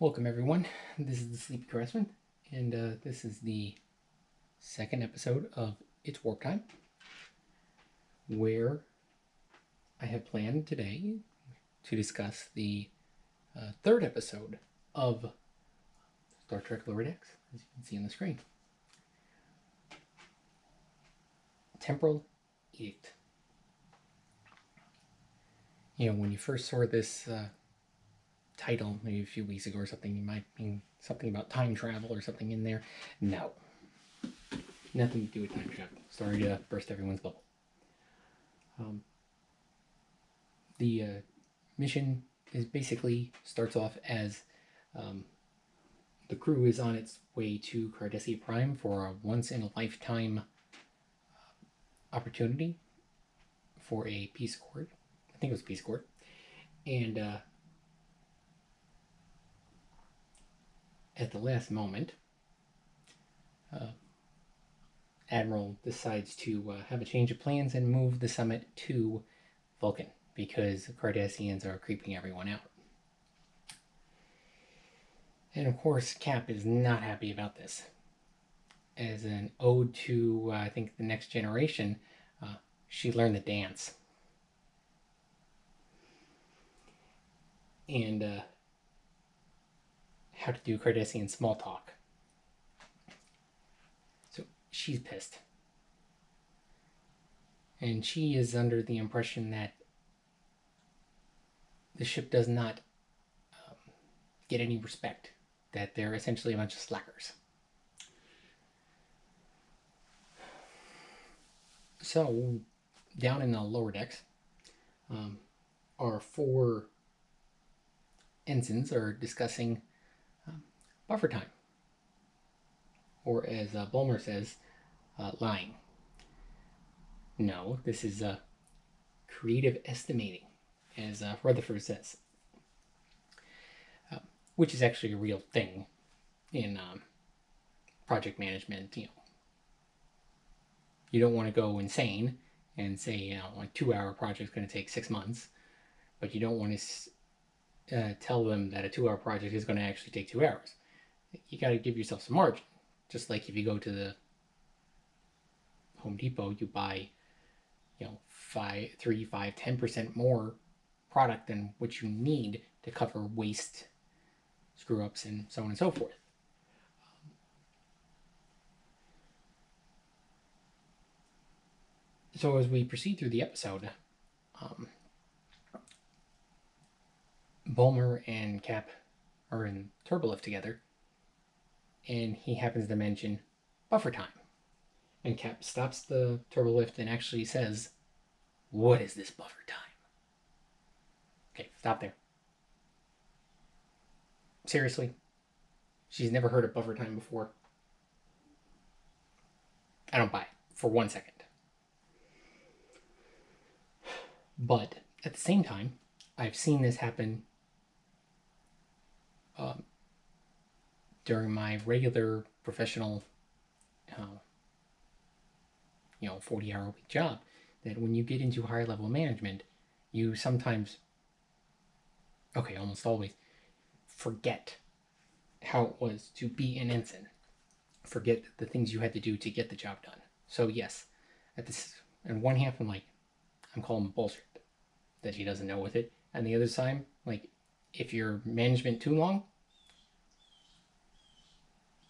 Welcome everyone, this is the Sleepy Craftsman, and this is the second episode of It's Warp Time, where I have planned today to discuss the third episode of Star Trek Lower Decks, as you can see on the screen. Temporal Edict. You know, when you first saw this title maybe a few weeks ago or something, you might mean something about time travel or something in there. No. Nothing to do with time travel. Sorry to burst everyone's bubble. The mission is basically starts off as the crew is on its way to Cardessia Prime for a once-in-a-lifetime opportunity for a peace accord. I think it was a peace accord. And at the last moment, Admiral decides to have a change of plans and move the summit to Vulcan because Cardassians are creeping everyone out. And of course, Cap is not happy about this. As an ode to, I think, the next generation, she learned the dance. And how to do Cardassian small talk. So she's pissed. And she is under the impression that the ship does not get any respect. That they're essentially a bunch of slackers. So, down in the lower decks, our four ensigns are discussing buffer time, or as Bulmer says, lying. No, this is creative estimating, as Rutherford says, which is actually a real thing in project management. You don't want to go insane and say, a 2-hour project is going to take 6 months, but you don't want to tell them that a 2-hour project is going to actually take 2 hours. You got to give yourself some margin. Just like if you go to the Home Depot, you buy, 3, 5, 10% more product than what you need to cover waste, screw-ups, and so on and so forth. So as we proceed through the episode, Bulmer and Cap are in turbolift together, and he happens to mention buffer time. And Cap stops the turbolift and actually says, "What is this buffer time?" Okay, stop there. Seriously? She's never heard of buffer time before? I don't buy it for 1 second. But at the same time, I've seen this happen during my regular professional 40-hour-a-week job, that when you get into higher level management, you sometimes, almost always, forget how it was to be an ensign. Forget the things you had to do to get the job done. So yes, on one half I'm calling bullshit that she doesn't know with it. And the other side, if you're management too long,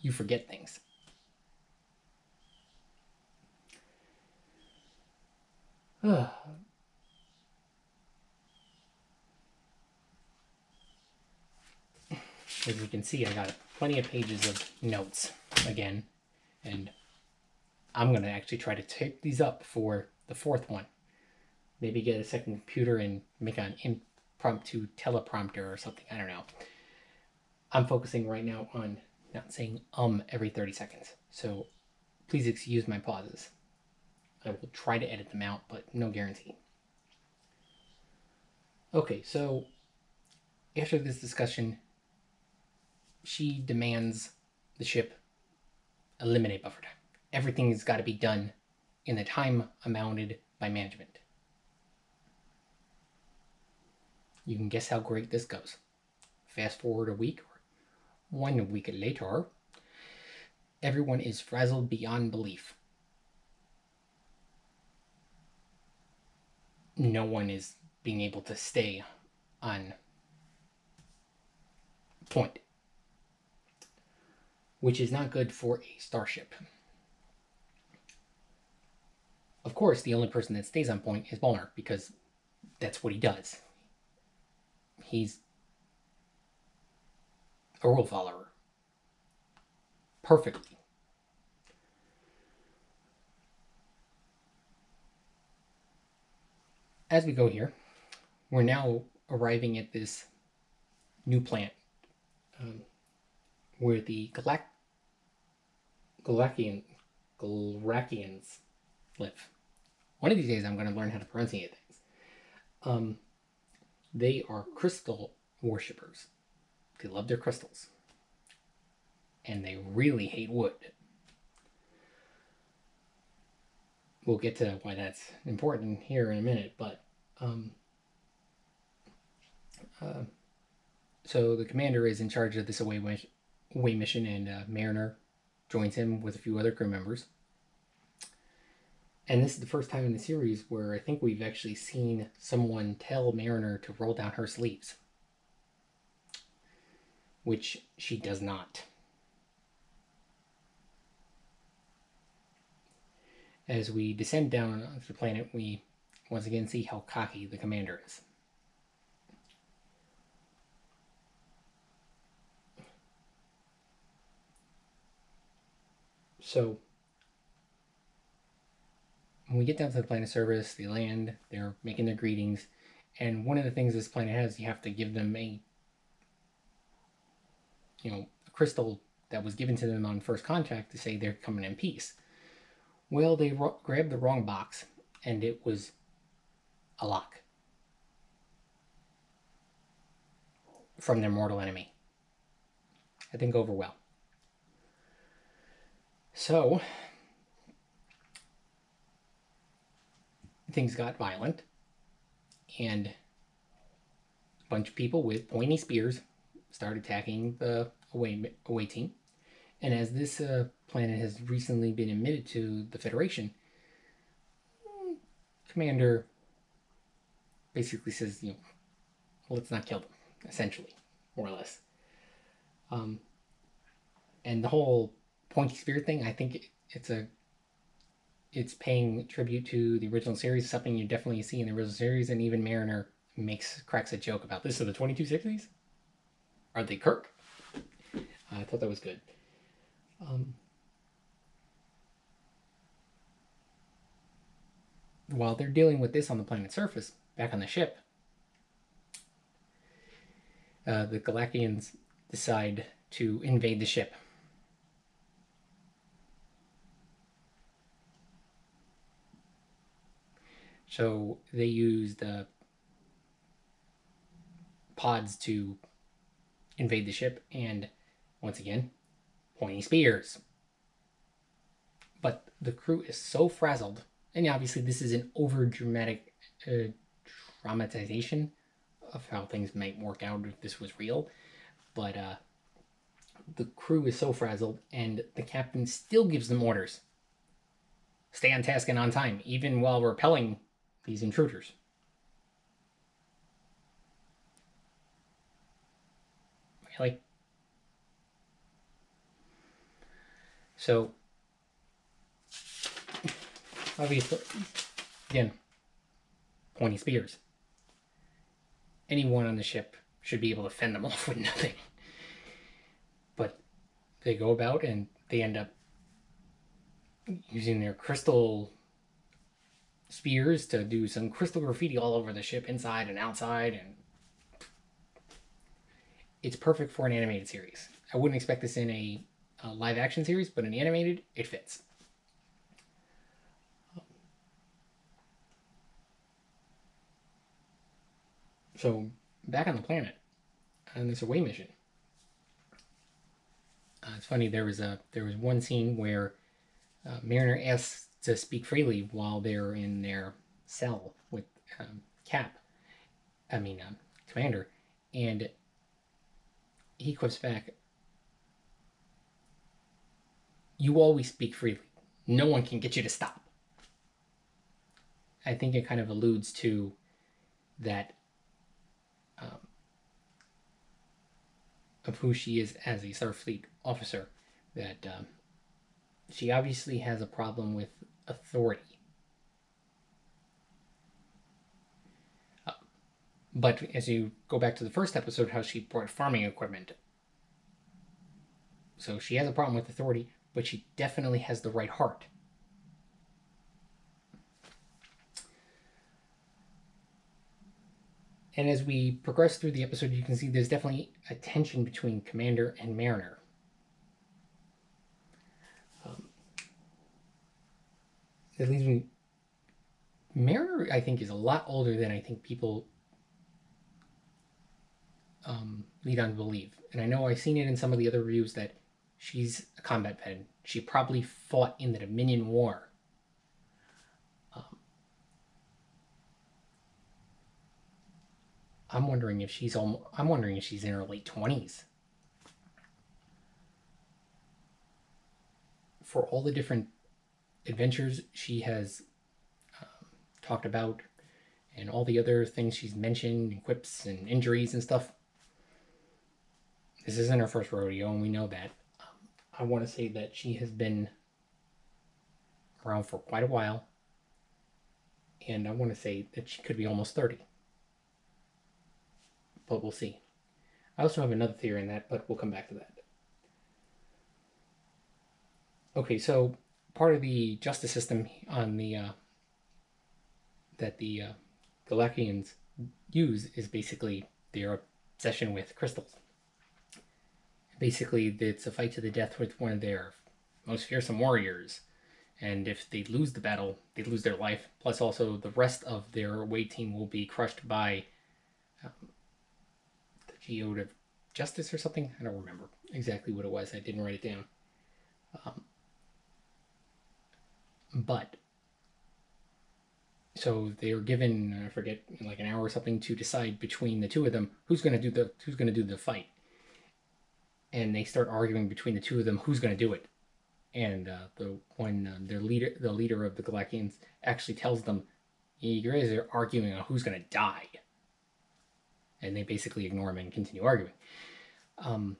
you forget things. As you can see, I got plenty of pages of notes again, and I'm going to actually try to tape these up for the fourth one. Maybe get a second computer and make an impromptu teleprompter or something. I don't know. I'm focusing right now on not saying every 30 seconds. So please excuse my pauses. I will try to edit them out, but no guarantee. Okay, so after this discussion, she demands the ship eliminate buffer time. Everything's got to be done in the time amounted by management. You can guess how great this goes. Fast forward a week, or 1 week later, everyone is frazzled beyond belief. No one is being able to stay on point, which is not good for a starship. Of course, the only person that stays on point is Bollner, because that's what he does. He's a rule follower. Perfectly. As we go here, we're now arriving at this new planet where the Galrakians live. One of these days I'm going to learn how to pronunciate things. They are crystal worshippers. They love their crystals. And they really hate wood. We'll get to why that's important here in a minute, but so the commander is in charge of this away mission, and Mariner joins him with a few other crew members. And this is the first time in the series where I think we've actually seen someone tell Mariner to roll down her sleeves, which she does not. As we descend down onto the planet, we once again see how cocky the commander is. So, when we get down to the planet service, they land, they're making their greetings, and one of the things this planet has, you have to give them a crystal that was given to them on first contact to say they're coming in peace. Well, they grabbed the wrong box, and it was a lock from their mortal enemy. That didn't go over well. So, things got violent, and a bunch of people with pointy spears started attacking the away team. And as this planet has recently been admitted to the Federation, Commander basically says, let's not kill them, essentially, more or less. And the whole pointy spear thing, I think it's paying tribute to the original series, something you definitely see in the original series, and even Mariner cracks a joke about this. So the 2260s? Are they Kirk? I thought that was good. While they're dealing with this on the planet's surface, back on the ship, the Galrakians decide to invade the ship. So they use the pods to invade the ship, and once again, pointy spears. But the crew is so frazzled, and obviously this is an over-dramatic dramatization of how things might work out if this was real, but the crew is so frazzled, and the captain still gives them orders. Stay on task and on time, even while repelling these intruders. Really? So, obviously, again, pointy spears. Anyone on the ship should be able to fend them off with nothing. But they go about and they end up using their crystal spears to do some crystal graffiti all over the ship, inside and outside, and it's perfect for an animated series. I wouldn't expect this in a live action series, but in animated, it fits. So, back on the planet, on this away mission, it's funny, there was one scene where Mariner asks to speak freely while they're in their cell with Commander, and he quips back, you always speak freely. No one can get you to stop. I think it kind of alludes to that of who she is as a Starfleet officer, that she obviously has a problem with authority. But as you go back to the first episode, how she brought farming equipment. So she has a problem with authority, but she definitely has the right heart. And as we progress through the episode, you can see there's definitely a tension between Commander and Mariner. That leaves me... Mariner, I think, is a lot older than I think people lead on to believe. And I know I've seen it in some of the other reviews that she's a combat vet. She probably fought in the Dominion War. I'm wondering if she's in her late 20s. For all the different adventures she has talked about, and all the other things she's mentioned, and quips and injuries and stuff, this isn't her first rodeo, and we know that. I want to say that she has been around for quite a while, and I want to say that she could be almost 30. But we'll see. I also have another theory on that, but we'll come back to that. Okay, so part of the justice system on the that the Galakians use is basically their obsession with crystals. Basically, it's a fight to the death with one of their most fearsome warriors, and if they lose the battle, they lose their life. Plus, also the rest of their away team will be crushed by the Geode of Justice or something. I don't remember exactly what it was. I didn't write it down. But so they are given, I forget, like an hour or something to decide between the two of them who's going to do the fight. And they start arguing between the two of them who's going to do it. And the leader of the Galakians actually tells them, "You guys are arguing on who's going to die." And they basically ignore him and continue arguing. And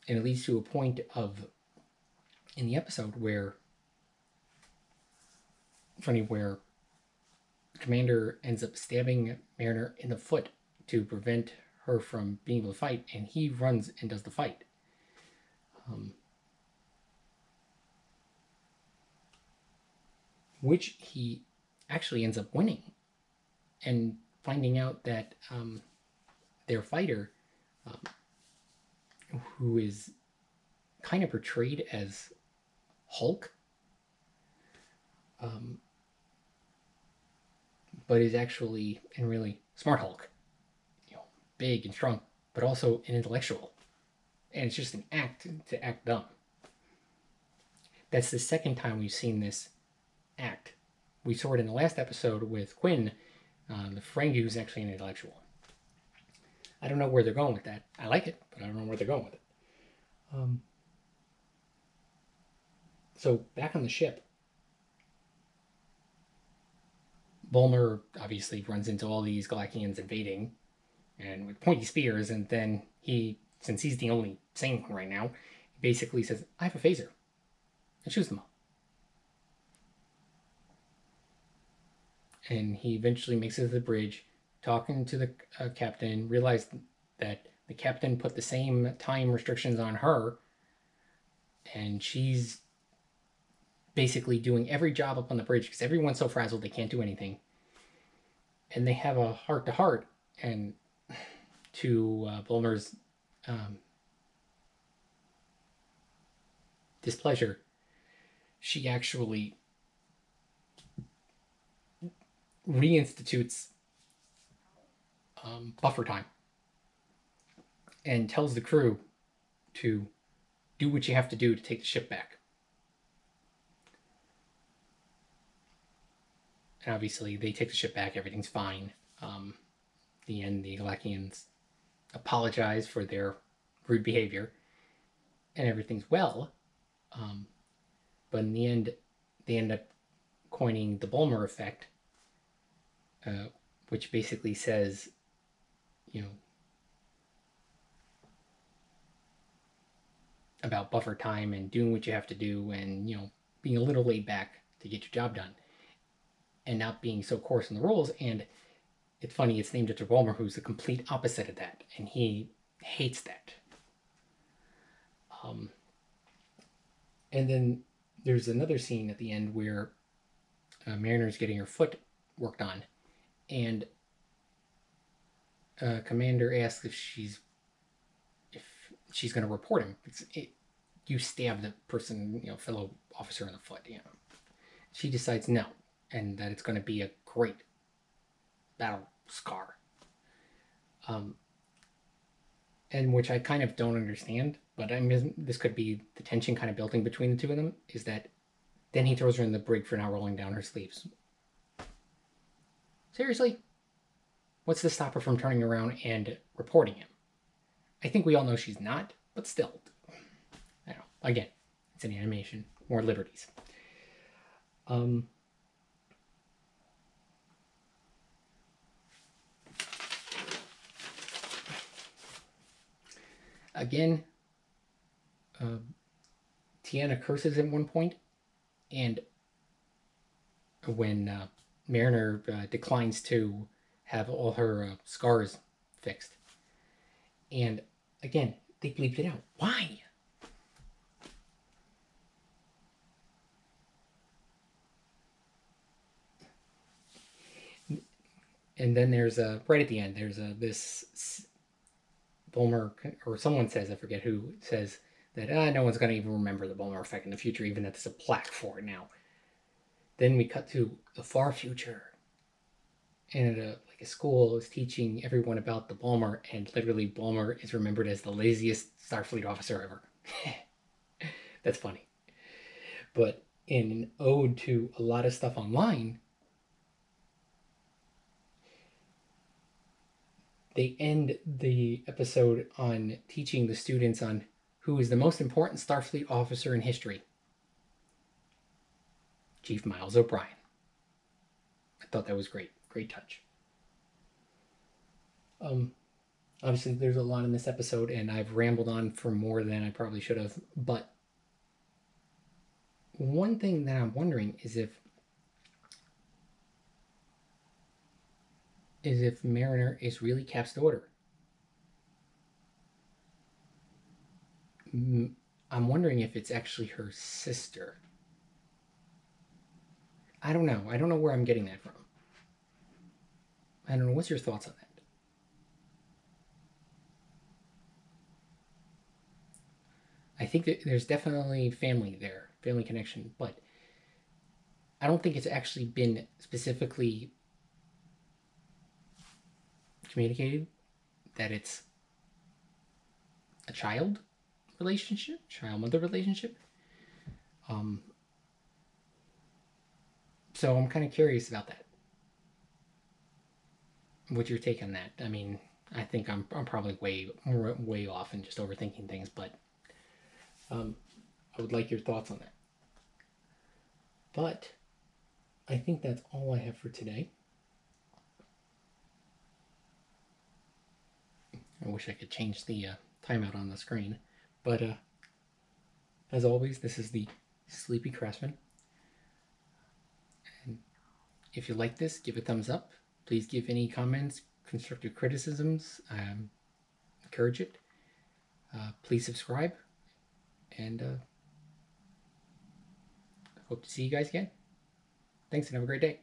it leads to a point in the episode where Commander ends up stabbing Mariner in the foot to prevent her from being able to fight, and he runs and does the fight. Which he actually ends up winning, and finding out that their fighter, who is kind of portrayed as Hulk, but is actually and really Smart Hulk, big and strong, but also an intellectual, and it's just an act to act dumb. That's the second time we've seen this act. We saw it in the last episode with Quinn, the Ferengi, who's actually an intellectual. I don't know where they're going with that. I like it, but I don't know where they're going with it. So back on the ship, Bulmer obviously runs into all these Galakians invading, and with pointy spears, and then since he's the only sane one right now, he basically says, "I have a phaser," and shoots them all. And he eventually makes it to the bridge, talking to the captain, realized that the captain put the same time restrictions on her, and she's basically doing every job up on the bridge because everyone's so frazzled they can't do anything. And they have a heart-to-heart, and to Bulmer's displeasure, she actually reinstitutes buffer time and tells the crew to do what you have to do to take the ship back. And obviously they take the ship back, everything's fine. The end, the Galakians apologize for their rude behavior, and everything's well. But in the end, they end up coining the Bulmer effect, which basically says, you know, about buffer time and doing what you have to do, and, you know, being a little laid back to get your job done, and not being so coarse in the rules. And it's funny, it's named after Bulmer, who's the complete opposite of that, and he hates that. And then there's another scene at the end where Mariner's getting her foot worked on, and Commander asks if she's going to report him. You stabbed the person, you know, fellow officer in the foot. You know, she decides no, and that it's going to be a great battle scar. And which I kind of don't understand, but I mean, this could be the tension kind of building between the two of them, is that then he throws her in the brig for not rolling down her sleeves. Seriously? What's to stop her from turning around and reporting him? I think we all know she's not, but still. I don't know. Again, it's an animation. More liberties. Again, Tiana curses at one point, and when Mariner declines to have all her scars fixed. And again, they bleeped it out. Why? And then there's right at the end, there's this Bulmer, or someone says, I forget who, says that no one's going to even remember the Bulmer effect in the future, even that there's a plaque for it now. Then we cut to the far future, and like a school is teaching everyone about the Bulmer, and literally Bulmer is remembered as the laziest Starfleet officer ever. That's funny. But in an ode to a lot of stuff online, they end the episode on teaching the students on who is the most important Starfleet officer in history. Chief Miles O'Brien. I thought that was great. Great touch. Obviously, there's a lot in this episode, and I've rambled on for more than I probably should have. But one thing that I'm wondering is if Mariner is really Cap's daughter. I'm wondering if it's actually her sister. I don't know. I don't know where I'm getting that from. I don't know. What's your thoughts on that? I think that there's definitely family there, family connection, but I don't think it's actually been specifically communicated that it's a child relationship, child-mother relationship. So I'm kind of curious about that. What's your take on that? I mean, I think I'm probably way off and just overthinking things, but I would like your thoughts on that. But I think that's all I have for today. I wish I could change the timeout on the screen. But as always, this is the Sleepy Craftsman. And if you like this, give a thumbs up. Please give any comments, constructive criticisms. Encourage it. Please subscribe. And hope to see you guys again. Thanks and have a great day.